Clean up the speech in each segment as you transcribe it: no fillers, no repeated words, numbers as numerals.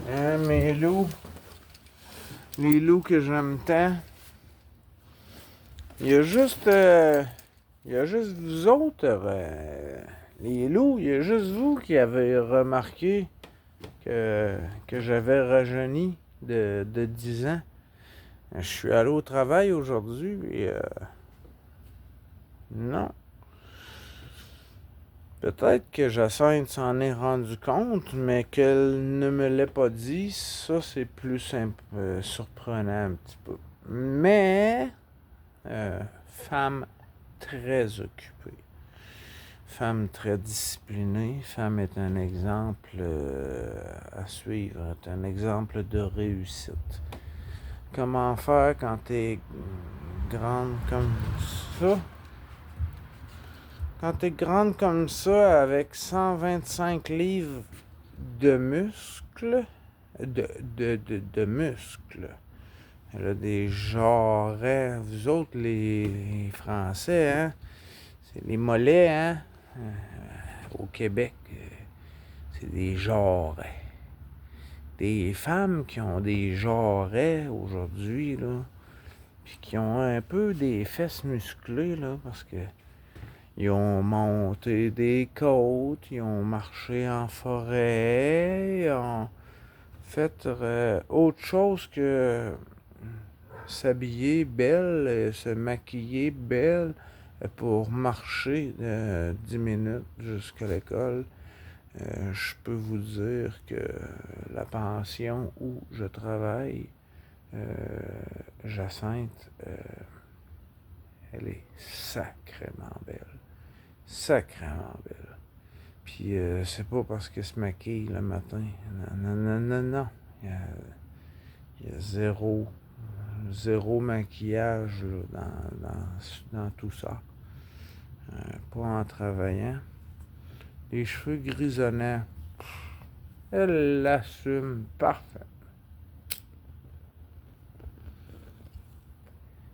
Hein, mes loups, les loups que j'aime tant. Il y a juste, il y a juste vous autres, les loups, il y a juste vous qui avez remarqué que j'avais rajeuni de 10 ans. Je suis allé au travail aujourd'hui et non. Peut-être que Jacinthe s'en est rendu compte, mais qu'elle ne me l'ait pas dit, ça c'est plus surprenant un petit peu. Mais, femme très occupée, femme très disciplinée, femme est un exemple à suivre, est un exemple de réussite. Comment faire quand t'es grande comme ça? Quand t'es grande comme ça, avec 125 livres de muscles, de muscles, elle a des jarrets. Vous autres, les Français, hein? C'est les mollets, hein? Au Québec, c'est des jarrets. Des femmes qui ont des jarrets aujourd'hui, là, puis qui ont un peu des fesses musclées, là, parce que ils ont monté des côtes, ils ont marché en forêt, ils ont fait autre chose que s'habiller belle, se maquiller belle pour marcher 10 minutes jusqu'à l'école. Je peux vous dire que la pension où je travaille, Jacinthe, elle est sacrément belle. Sacrément belle. Puis c'est pas parce qu'elle se maquille le matin. Non, non, non, non, non. Il y a zéro maquillage là, dans tout ça. Pas en travaillant. Les cheveux grisonnants, elle l'assume parfait.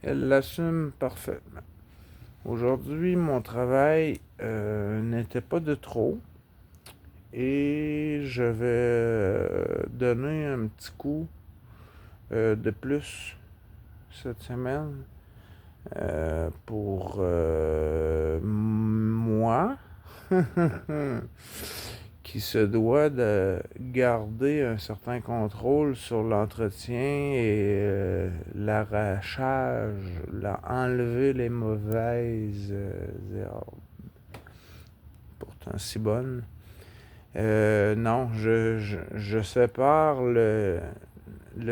Elle l'assume parfaitement. Aujourd'hui, mon travail n'était pas de trop. Et je vais donner un petit coup de plus cette semaine pour moi qui se doit de garder un certain contrôle sur l'entretien et l'arrachage, enlever les mauvaises herbes, pourtant si bonnes. Non, je sépare le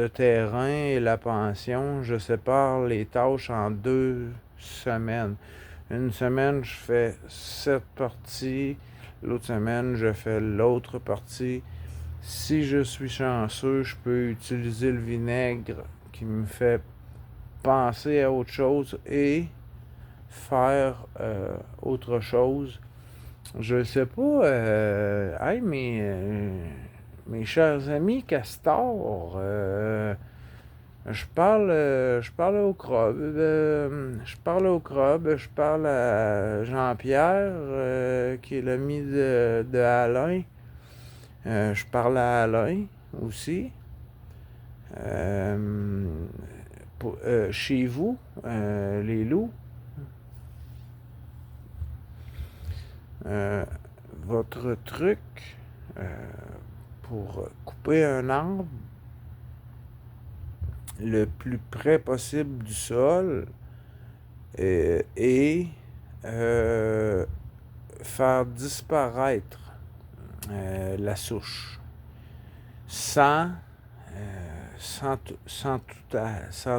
terrain et la pension. Je sépare les tâches en 2 semaines. Une semaine, je fais cette partie. L'autre semaine, je fais l'autre partie. Si je suis chanceux, je peux utiliser le vinaigre qui me fait penser à autre chose et faire autre chose. Je sais pas, hey, mes chers amis castors, je parle au crabe, je parle à Jean-Pierre, qui est l'ami de Alain, je parle à Alain aussi, chez vous, les loups, euh, votre truc pour couper un arbre le plus près possible du sol et faire disparaître la souche sans, sans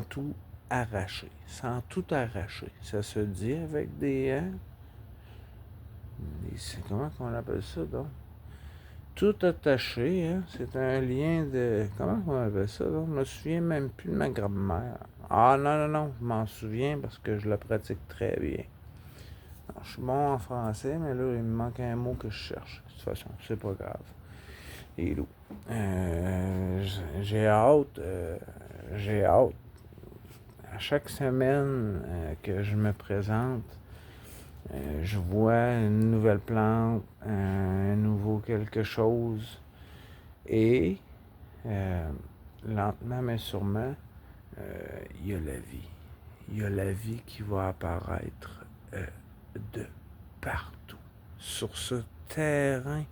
tout arracher. Sans tout arracher. Ça se dit avec comment on appelle ça donc? Tout attaché, hein? C'est un lien de... Comment on appelle ça donc? Je me souviens même plus de ma grammaire. Ah non, non, non, je m'en souviens parce que je la pratique très bien. Alors, je suis bon en français, mais là, il me manque un mot que je cherche. De toute façon, c'est pas grave. Et loup. J'ai hâte, j'ai hâte. À chaque semaine que je me présente, je vois une nouvelle plante, un nouveau quelque chose. Et lentement mais sûrement, il y a la vie. Il y a la vie qui va apparaître de partout sur ce terrain.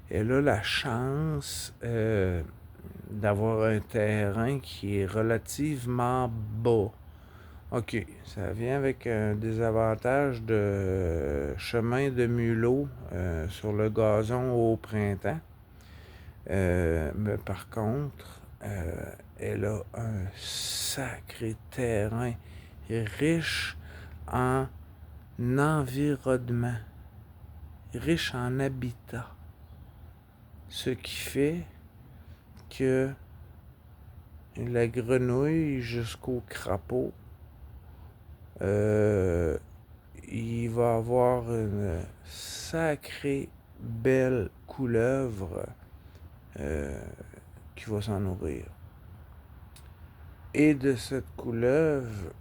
Elle a la chance d'avoir un terrain qui est relativement bas. OK, ça vient avec un désavantage de chemin de mulot sur le gazon au printemps. Mais par contre, elle a un sacré terrain riche en environnement, riche en habitat. Ce qui fait que la grenouille jusqu'au crapaud, il va avoir une sacrée belle couleuvre qui va s'en nourrir. Et de cette couleuvre,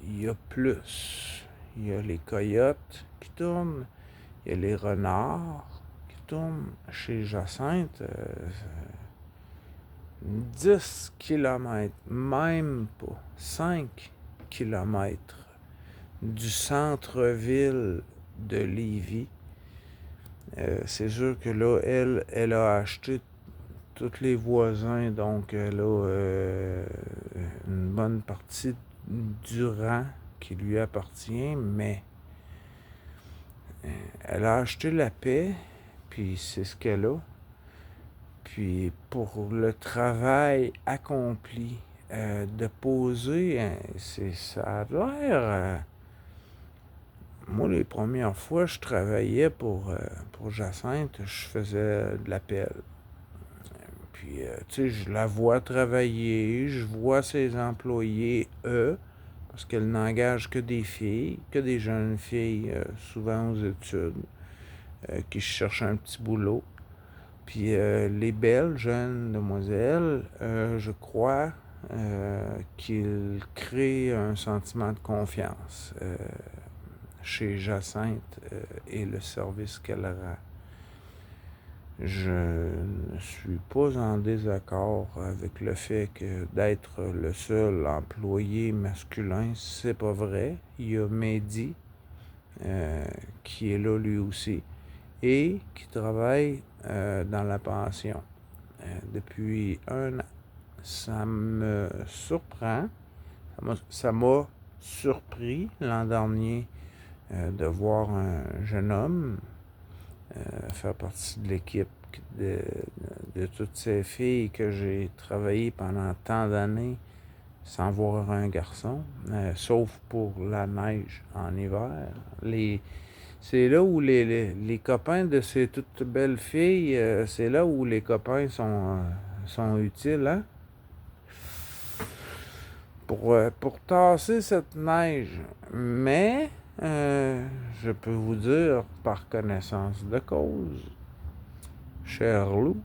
il y a plus. Il y a les coyotes qui tournent, il y a les renards qui tournent. Chez Jacinthe, 10 kilomètres, même pas 5 kilomètres du centre-ville de Lévis. C'est sûr que là, elle a acheté tous les voisins, donc elle a une bonne partie du rang qui lui appartient, mais elle a acheté la paix, puis c'est ce qu'elle a. Puis pour le travail accompli de poser, ça a l'air... moi, les premières fois, je travaillais pour Jacinthe, je faisais de l'appel. Puis, tu sais, je la vois travailler, je vois ses employés, eux, parce qu'elle n'engage que des filles, que des jeunes filles, souvent aux études, qui cherchent un petit boulot. Puis les belles jeunes demoiselles, je crois qu'ils créent un sentiment de confiance chez Jacinthe et le service qu'elle rend. Je ne suis pas en désaccord avec le fait que d'être le seul employé masculin, c'est pas vrai. Il y a Mehdi qui est là lui aussi et qui travaille dans la pension depuis 1 an. Ça me surprend, ça m'a surpris l'an dernier de voir un jeune homme faire partie de l'équipe de toutes ces filles que j'ai travaillé pendant tant d'années sans voir un garçon, sauf pour la neige en hiver. C'est là où les copains de ces toutes belles filles, c'est là où les copains sont utiles, hein? Pour tasser cette neige. Mais, je peux vous dire, par connaissance de cause, cher Lou,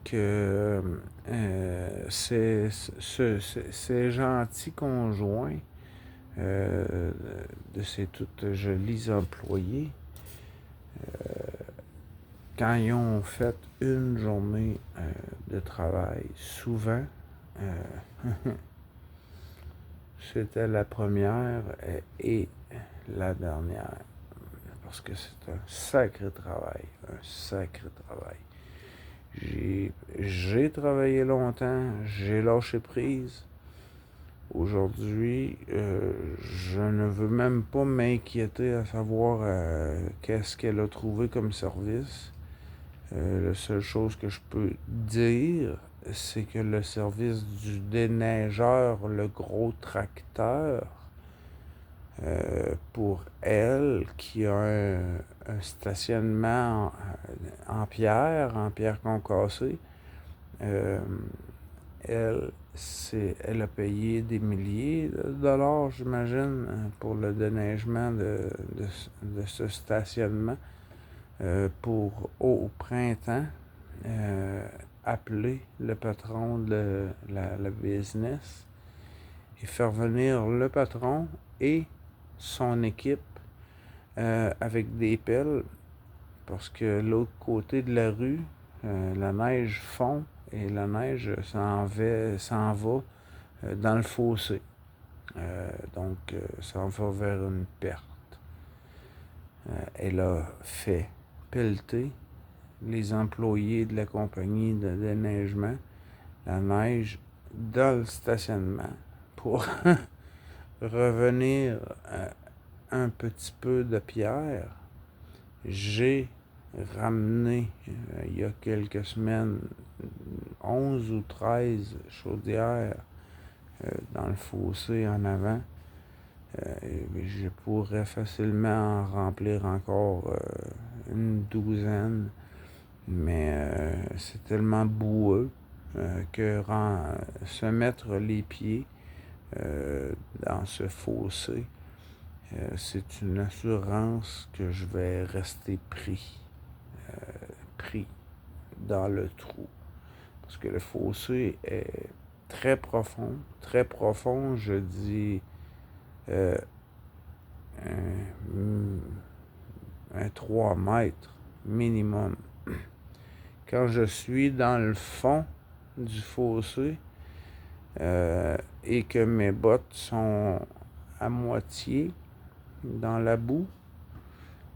que ces gentils conjoints de ces toutes jolies employées, quand ils ont fait une journée de travail, souvent, c'était la première et la dernière. Parce que c'est un sacré travail. Un sacré travail. J'ai travaillé longtemps, j'ai lâché prise. Aujourd'hui, je ne veux même pas m'inquiéter à savoir qu'est-ce qu'elle a trouvé comme service. La seule chose que je peux dire, c'est que le service du déneigeur, le gros tracteur, pour elle, qui a un stationnement en pierre concassée, elle a payé des milliers de dollars, j'imagine, pour le déneigement de ce stationnement. Pour, au printemps, appeler le patron de la business et faire venir le patron et son équipe avec des pelles, parce que l'autre côté de la rue, La neige fond et la neige s'en va dans le fossé. Donc, ça va vers une perte. Elle a fait pelleter les employés de la compagnie de déneigement la neige dans le stationnement pour revenir à un petit peu de pierre. J'ai ramené, il y a quelques semaines, 11 ou 13 chaudières dans le fossé en avant. Je pourrais facilement en remplir encore une douzaine, mais c'est tellement boueux que se mettre les pieds dans ce fossé, c'est une assurance que je vais rester pris dans le trou. Parce que le fossé est très profond, je dis un 3 mètres minimum. Quand je suis dans le fond du fossé et que mes bottes sont à moitié dans la boue,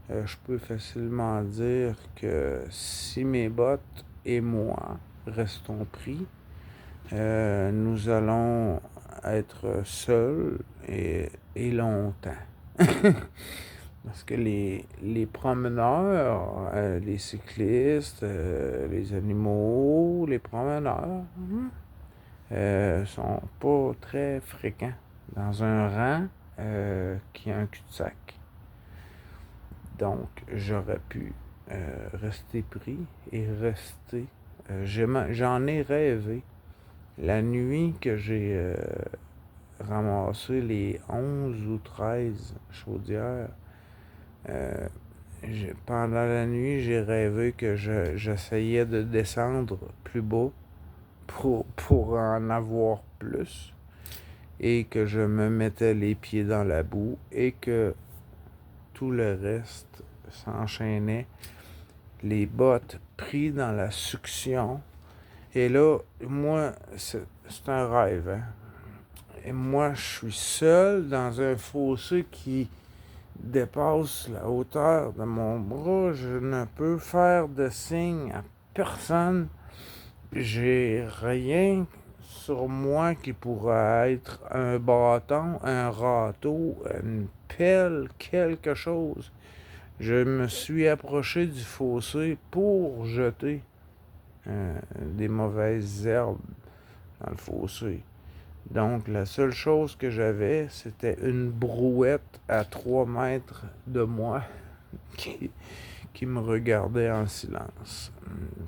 je peux facilement dire que si mes bottes et moi restons pris, nous allons être seuls et longtemps. Parce que les promeneurs, les cyclistes, les animaux, les promeneurs, sont pas très fréquents dans un rang qui a un cul-de-sac. Donc, j'aurais pu rester pris et rester. J'en ai rêvé. La nuit que j'ai ramassé les 11 ou 13 chaudières, pendant la nuit, j'ai rêvé que j'essayais de descendre plus bas pour en avoir plus et que je me mettais les pieds dans la boue et que tout le reste s'enchaînait, les bottes pris dans la succion. Et là, moi, c'est un rêve, hein? Et moi, je suis seul dans un fossé qui dépasse la hauteur de mon bras. Je ne peux faire de signe à personne. J'ai rien sur moi qui pourrait être un bâton, un râteau, une pelle, quelque chose. Je me suis approché du fossé pour jeter des mauvaises herbes dans le fossé. Donc, la seule chose que j'avais, c'était une brouette à 3 mètres de moi qui me regardait en silence.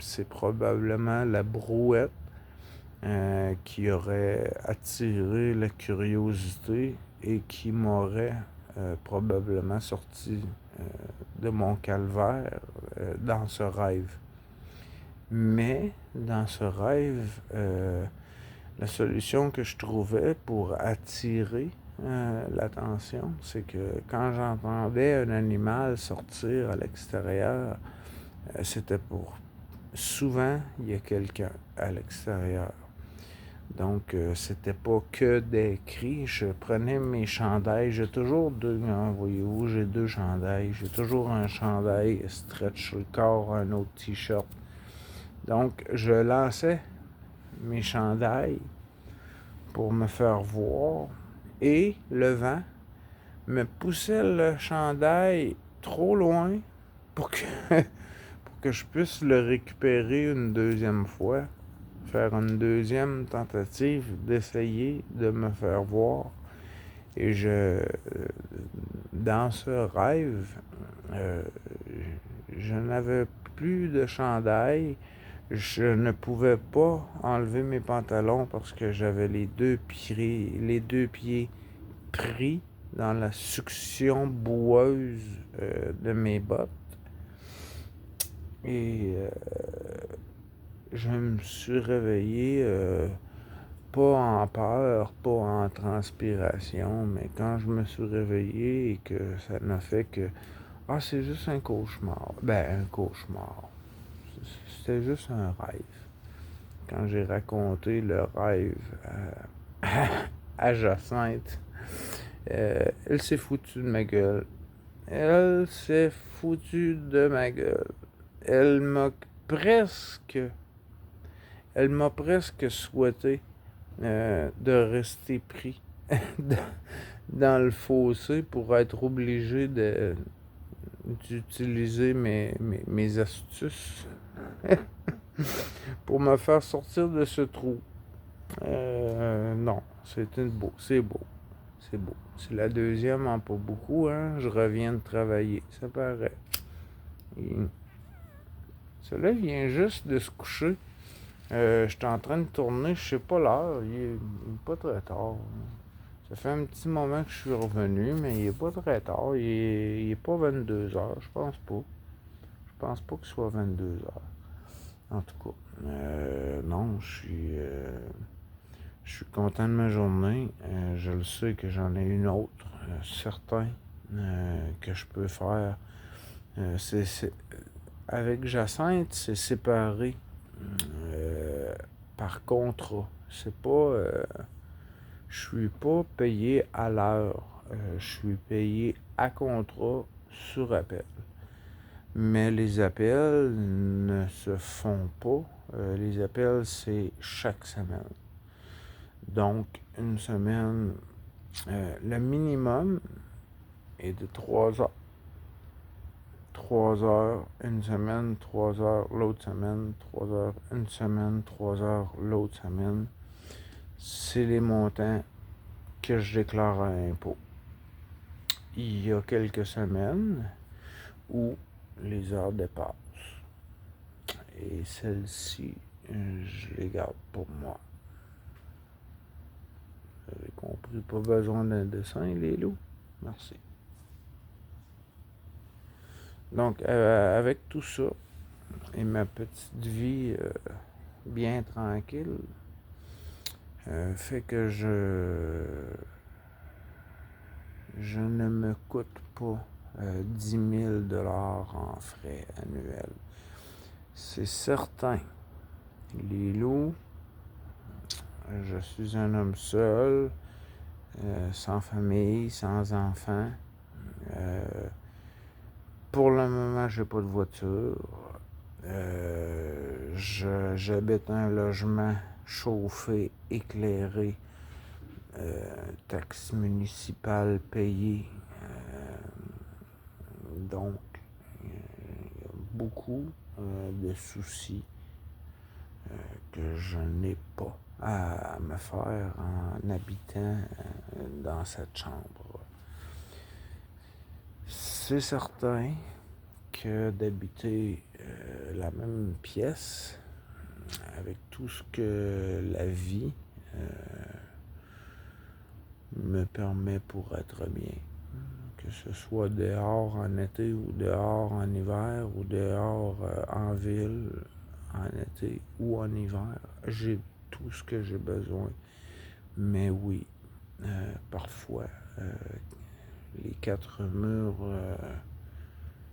C'est probablement la brouette qui aurait attiré la curiosité et qui m'aurait probablement sorti de mon calvaire dans ce rêve. Mais dans ce rêve, la solution que je trouvais pour attirer l'attention, c'est que quand j'entendais un animal sortir à l'extérieur, c'était pour... Souvent, il y a quelqu'un à l'extérieur. Donc, c'était pas que des cris. Je prenais mes chandails. J'ai toujours deux, voyez-vous, j'ai deux chandails. J'ai toujours un chandail stretch sur le corps, un autre t-shirt. Donc, je lançais mes chandails pour me faire voir et le vent me poussait le chandail trop loin pour que je puisse le récupérer une deuxième fois, faire une deuxième tentative d'essayer de me faire voir. Et dans ce rêve, je n'avais plus de chandail. Je ne pouvais pas enlever mes pantalons parce que j'avais les deux pieds pris dans la succion boueuse de mes bottes. Et je me suis réveillé pas en peur, pas en transpiration, mais quand je me suis réveillé et que ça m'a fait que c'est juste un cauchemar. Un cauchemar. c'était juste un rêve. Quand j'ai raconté le rêve à Jacinthe, elle s'est foutue de ma gueule. Elle s'est foutue de ma gueule. Elle m'a presque, elle m'a presque souhaité de rester pris dans le fossé pour être obligé d'utiliser mes astuces pour me faire sortir de ce trou. Non, c'est beau. C'est beau. C'est la deuxième en pas beaucoup, hein. Je reviens de travailler, ça paraît. Cela vient juste de se coucher. Je suis en train de tourner, je sais pas l'heure, il est pas très tard. Ça fait un petit moment que je suis revenu, mais il est pas très tard. Il est pas 22 heures, je pense pas. Je pense pas qu'il soit 22 heures. En tout cas, non, je suis content de ma journée. Je le sais que j'en ai une autre, certain, que je peux faire. Avec Jacinthe, c'est séparé par contrat. C'est pas. Je suis pas payé à l'heure. Je suis payé à contrat sur appel. Mais les appels ne se font pas. Les appels, c'est chaque semaine. Donc, une semaine, le minimum est de 3 heures. 3 heures une semaine, 3 heures l'autre semaine, 3 heures une semaine, 3 heures l'autre semaine. C'est les montants que je déclare à l'impôt. Il y a quelques semaines où les heures dépassent. Et celles-ci, je les garde pour moi. Vous avez compris, pas besoin d'un dessin, les loups. Merci. Donc, avec tout ça, et ma petite vie bien tranquille, fait que je ne me coûte pas 10 000 $ en frais annuels. C'est certain. Les loups, je suis un homme seul, sans famille, sans enfants. Pour le moment, j'ai pas de voiture. J'habite un logement chauffé, éclairé, taxes municipales payées. Donc, il y a beaucoup de soucis que je n'ai pas à me faire en habitant dans cette chambre. C'est certain que d'habiter la même pièce avec tout ce que la vie me permet pour être bien. Que ce soit dehors en été ou dehors en hiver ou dehors en ville en été ou en hiver, j'ai tout ce que j'ai besoin. Mais oui, parfois, les 4 murs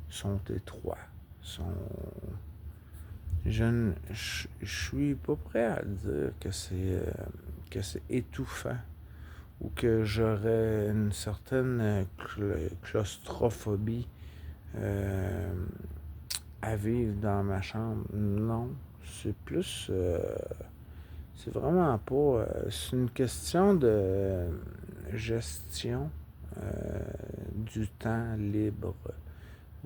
sont étroits. Je suis pas prêt à dire que c'est étouffant ou que j'aurais une certaine claustrophobie à vivre dans ma chambre. Non, c'est plus... c'est vraiment pas... c'est une question de gestion du temps libre.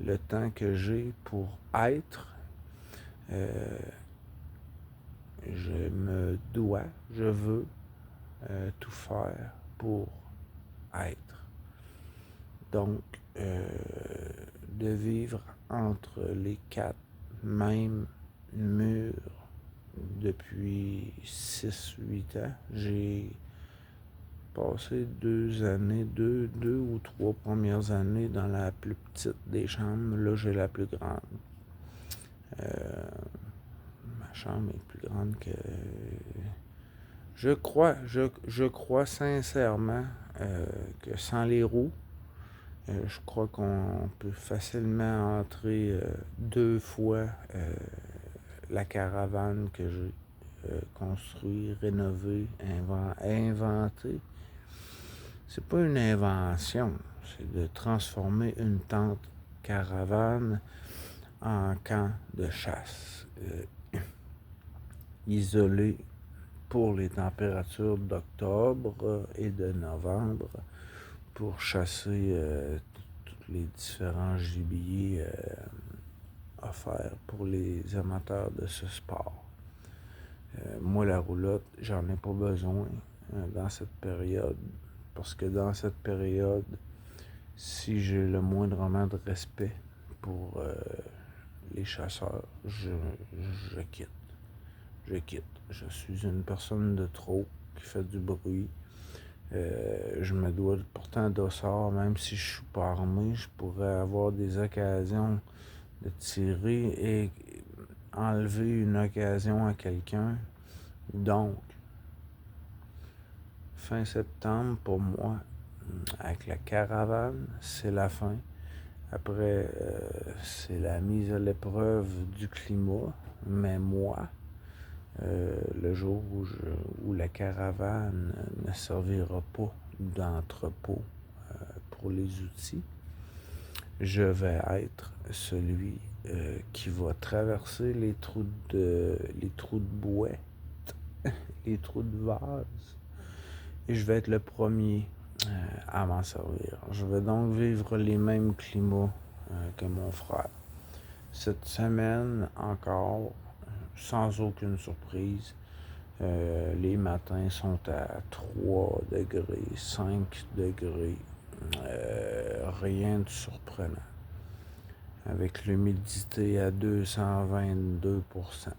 Le temps que j'ai pour être. Je veux tout faire pour être. Donc, de vivre entre les 4 mêmes murs depuis 6-8 ans. J'ai passé 2 années, deux ou 3 premières années dans la plus petite des chambres. Là, j'ai la plus grande. Ma chambre est plus grande que... Je crois sincèrement que sans les roues, je crois qu'on peut facilement entrer 2 fois la caravane que j'ai construite, rénovée, inventée, c'est pas une invention, c'est de transformer une tente caravane en camp de chasse, isolé pour les températures d'octobre et de novembre, pour chasser tous les différents gibiers offerts pour les amateurs de ce sport. Moi, la roulotte, j'en ai pas besoin dans cette période, parce que dans cette période, si j'ai le moindrement de respect pour les chasseurs, je quitte. Je quitte. Je suis une personne de trop qui fait du bruit. Je me dois pourtant d'ossard, même si je suis pas armé, je pourrais avoir des occasions de tirer et enlever une occasion à quelqu'un. Donc, fin septembre, pour moi, avec la caravane, c'est la fin. Après, c'est la mise à l'épreuve du climat. Mais moi, le jour où la caravane ne servira pas d'entrepôt pour les outils, je vais être celui qui va traverser les trous de bouée, les trous de vase, et je vais être le premier à m'en servir. Je vais donc vivre les mêmes climats que mon frère. Cette semaine encore, sans aucune surprise, les matins sont à 3 degrés, 5 degrés, rien de surprenant. Avec l'humidité à 222%.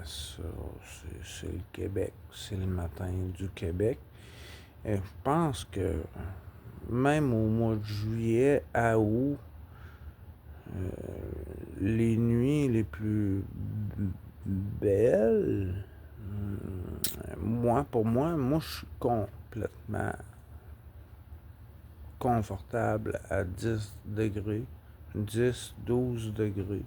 Ça, c'est le Québec, c'est le matin du Québec. Et je pense que même au mois de juillet à août, les nuits les plus belles, pour moi, je suis complètement confortable à 10 degrés, 10, 12 degrés.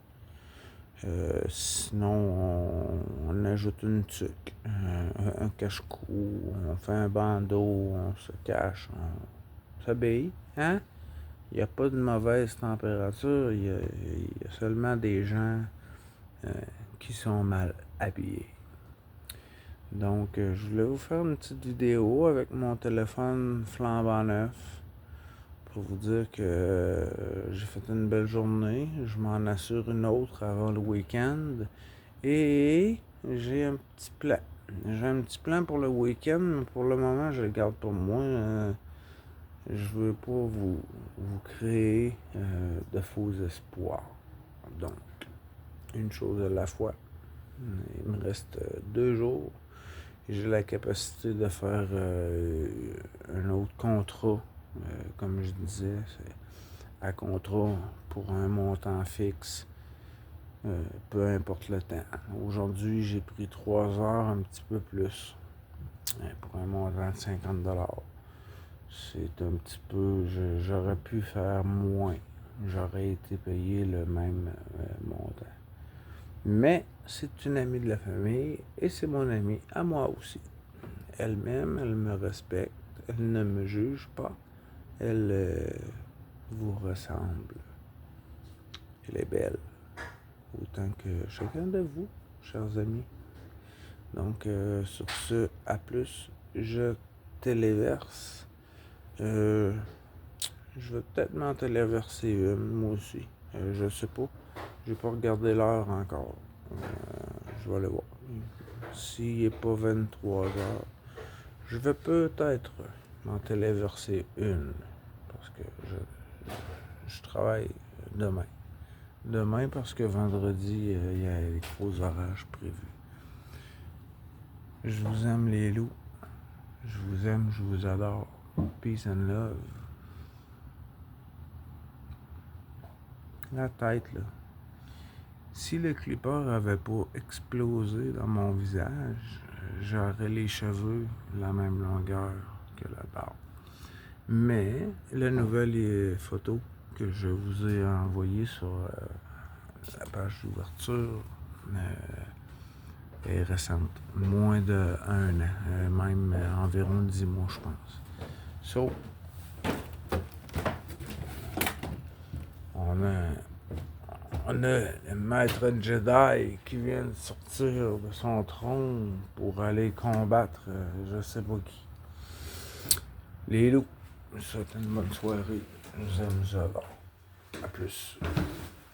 Sinon, on ajoute une tuque, un cache-cou, on fait un bandeau, on se cache, on s'habille, hein? Il n'y a pas de mauvaise température, il y a seulement des gens qui sont mal habillés. Donc, je voulais vous faire une petite vidéo avec mon téléphone flambant neuf pour vous dire que j'ai fait une belle journée. Je m'en assure une autre avant le week-end. Et j'ai un petit plan. J'ai un petit plan pour le week-end, mais pour le moment, je le garde pour moi. Je veux pas vous créer de faux espoirs. Donc, une chose à la fois. Il me reste 2 jours. J'ai la capacité de faire un autre contrat. Comme je disais, c'est à contrat pour un montant fixe. Peu importe le temps. Aujourd'hui, j'ai pris 3 heures, un petit peu plus, pour un montant de 50$. C'est un petit peu, j'aurais pu faire moins. J'aurais été payé le même montant. Mais c'est une amie de la famille et c'est mon amie à moi aussi. Elle m'aime, elle me respecte, elle ne me juge pas. Elle vous ressemble. Elle est belle. Autant que chacun de vous, chers amis. Donc, sur ce, à plus. Je téléverse. Je vais peut-être m'en téléverser une, moi aussi. Je sais pas. J'ai pas regardé l'heure encore. Je vais aller voir. S'il n'est pas 23 heures, je vais peut-être m'en téléverser une. Parce que je travaille demain. Demain, parce que vendredi, il y a les gros orages prévus. Je vous aime, les loups. Je vous aime, je vous adore. Peace and love. La tête, là. Si le clipper avait pas explosé dans mon visage, j'aurais les cheveux la même longueur que la barbe. Mais la nouvelle photo que je vous ai envoyée sur la page d'ouverture est récente. Moins d'1 an, même environ 10 mois, je pense. So, on a le maître Jedi qui vient de sortir de son trône pour aller combattre je sais pas qui. Les loups, je vous souhaite une bonne soirée. Je vous aime, vous adore. À plus.